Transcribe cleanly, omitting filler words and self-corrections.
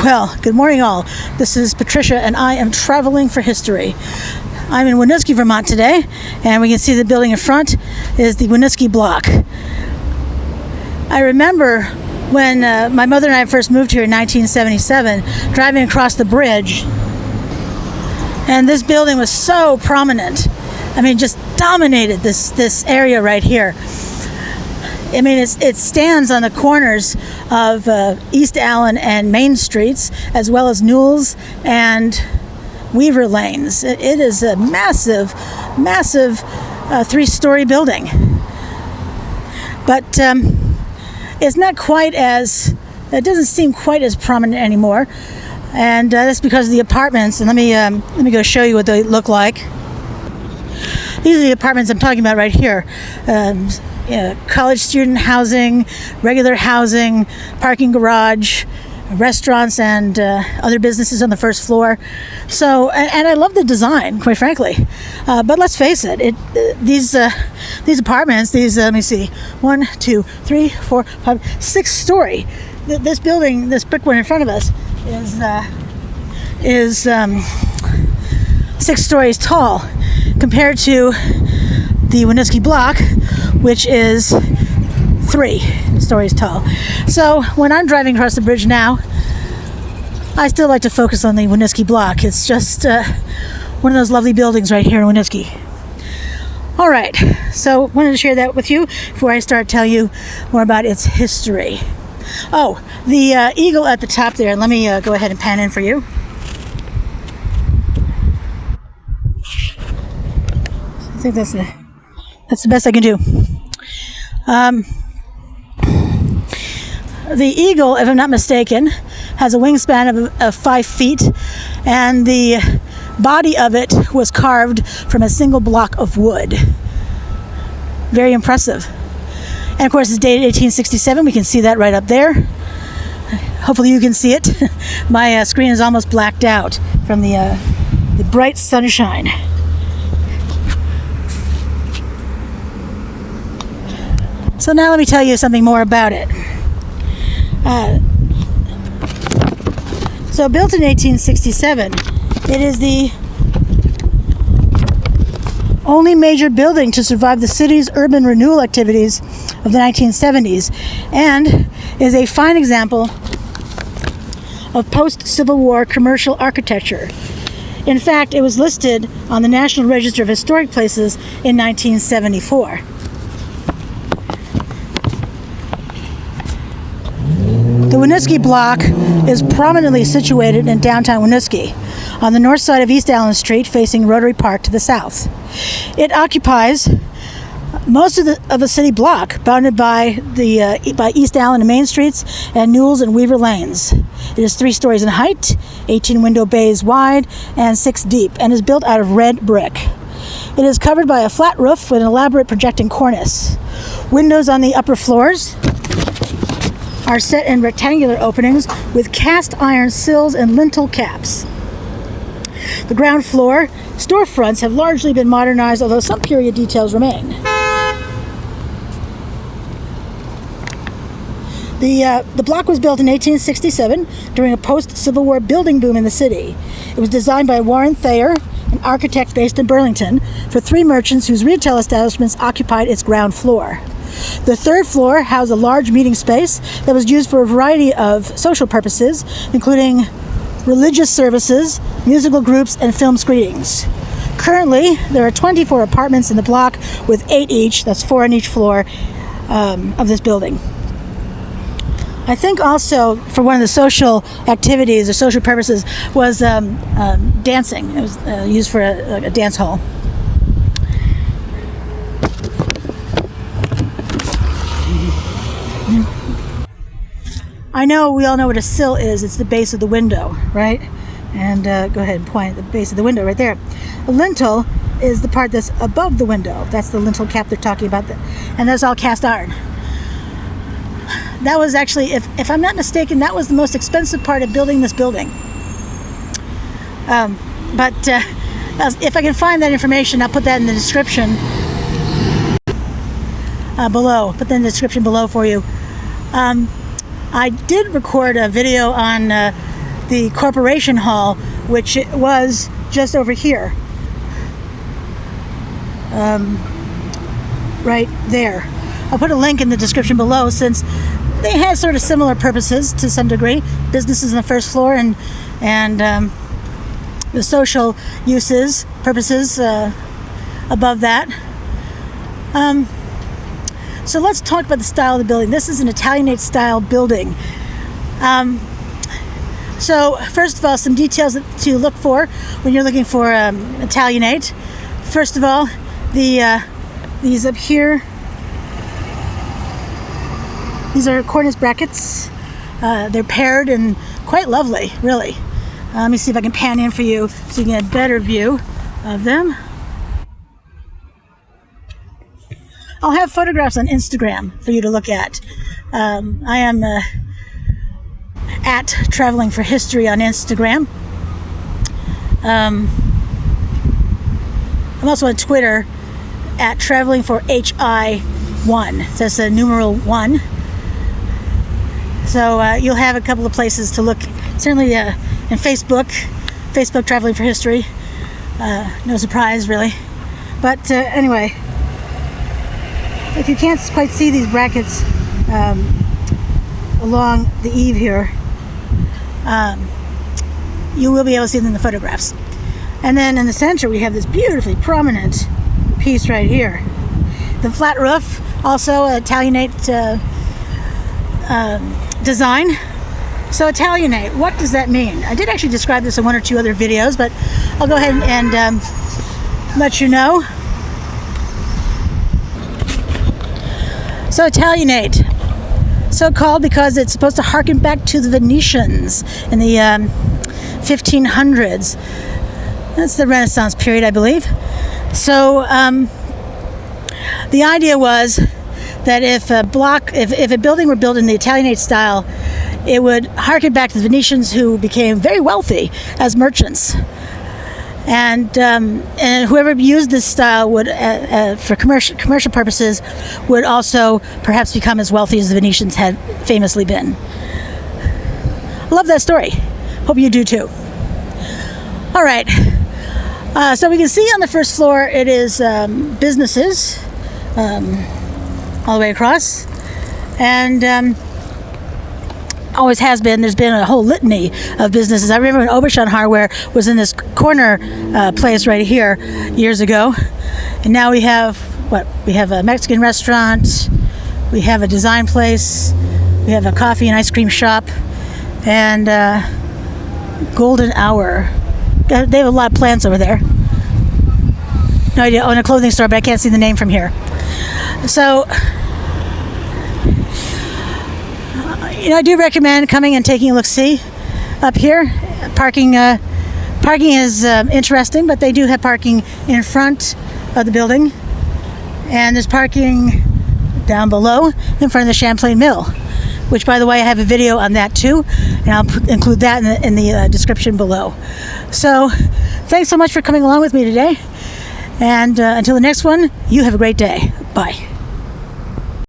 Well, good morning all. This is Patricia and I am traveling for history. I'm in Winooski, Vermont today, and we can see the building in front is the Winooski Block. I remember when my mother and I first moved here in 1977, driving across the bridge, and this building was so prominent. I mean, just dominated this area right here. I mean, it stands on the corners of East Allen and Main Streets, as well as Newell's and Weaver Lanes. It is a massive three-story building. But it's not quite as, it doesn't seem quite as prominent anymore. And that's because of the apartments. And let me go show you what they look like. These are the apartments I'm talking about right here. College student housing, regular housing, parking garage, restaurants, and other businesses on the first floor. So, and I love the design, quite frankly. But let's face it, these apartments, let me see, 1, 2, 3, 4, 5, 6-story. This building, this brick one in front of us, is 6 stories tall, compared to the Winooski Block, which is 3 stories tall. So when I'm driving across the bridge now, I still like to focus on the Winooski Block. It's just one of those lovely buildings right here in Winooski. All right, so wanted to share that with you before I start telling you more about its history. Oh, the eagle at the top there, let me go ahead and pan in for you. I think that's the best I can do. The eagle, if I'm not mistaken, has a wingspan of 5 feet, and the body of it was carved from a single block of wood. Very impressive. And of course, it's dated 1867. We can see that right up there. Hopefully you can see it. My screen is almost blacked out from the bright sunshine. So now let me tell you something more about it. So built in 1867, it is the only major building to survive the city's urban renewal activities of the 1970s, and is a fine example of post-Civil War commercial architecture. In fact, it was listed on the National Register of Historic Places in 1974. The Winooski Block is prominently situated in downtown Winooski, on the north side of East Allen Street, facing Rotary Park to the south. It occupies most of a city block, bounded by East Allen and Main Streets and Newell's and Weaver Lanes. It is 3 stories in height, 18 window bays wide, and 6 deep, and is built out of red brick. It is covered by a flat roof with an elaborate projecting cornice. Windows on the upper floors are set in rectangular openings with cast iron sills and lintel caps. The ground floor storefronts have largely been modernized, although some period details remain. The block was built in 1867 during a post-Civil War building boom in the city. It was designed by Warren Thayer, an architect based in Burlington, for 3 merchants whose retail establishments occupied its ground floor. The 3rd floor housed a large meeting space that was used for a variety of social purposes, including religious services, musical groups, and film screenings. Currently, there are 24 apartments in the block, with 8 each, that's 4 on each floor, of this building. I think also for one of the social activities or social purposes was dancing. It was used for a dance hall. I know we all know what a sill is. It's the base of the window, right? And go ahead and point at the base of the window right there. A lintel is the part that's above the window. That's the lintel cap they're talking about. And that's all cast iron. That was actually, if I'm not mistaken, that was the most expensive part of building this building. But if I can find that information, I'll put that in the description below. Put that in the description below for you. I did record a video on the Corporation Hall, which it was just over here. Right there. I'll put a link in the description below, since they had sort of similar purposes to some degree. Businesses on the first floor, and the social purposes above that. So let's talk about the style of the building. This is an Italianate style building. So first of all, some details to look for when you're looking for Italianate. First of all, these up here, these are cornice brackets. They're paired and quite lovely, really. Let me see if I can pan in for you so you can get a better view of them. I'll have photographs on Instagram for you to look at. I am at Traveling for History on Instagram. I'm also on Twitter at Traveling for HI1. That's the numeral 1. So you'll have a couple of places to look. Certainly in Facebook Traveling for History. No surprise, really. But anyway, if you can't quite see these brackets along the eave here, you will be able to see them in the photographs. And then in the center, we have this beautifully prominent piece right here. The flat roof, also Italianate design. So Italianate, what does that mean? I did actually describe this in one or two other videos, but I'll go ahead and let you know. So Italianate, so called because it's supposed to harken back to the Venetians in the 1500s. That's the Renaissance period, I believe. So the idea was that if a building were built in the Italianate style, it would harken back to the Venetians, who became very wealthy as merchants. And whoever used this style would, for commercial purposes, would also perhaps become as wealthy as the Venetians had famously been. I love that story. Hope you do too. All right. So we can see on the first floor it is businesses all the way across, and always has been. There's been a whole litany of businesses. I remember when Oberschon Hardware was in this corner place right here years ago, and now we have we have a Mexican restaurant, we have a design place, we have a coffee and ice cream shop, and Golden Hour. They have a lot of plants over there. No idea. Oh, and a clothing store, but I can't see the name from here. So, I do recommend coming and taking a look-see up here. Parking is interesting, but they do have parking in front of the building, and there's parking down below in front of the Champlain Mill, which, by the way, I have a video on that too, and I'll include that in the description below. So, thanks so much for coming along with me today, and until the next one, you have a great day. Bye.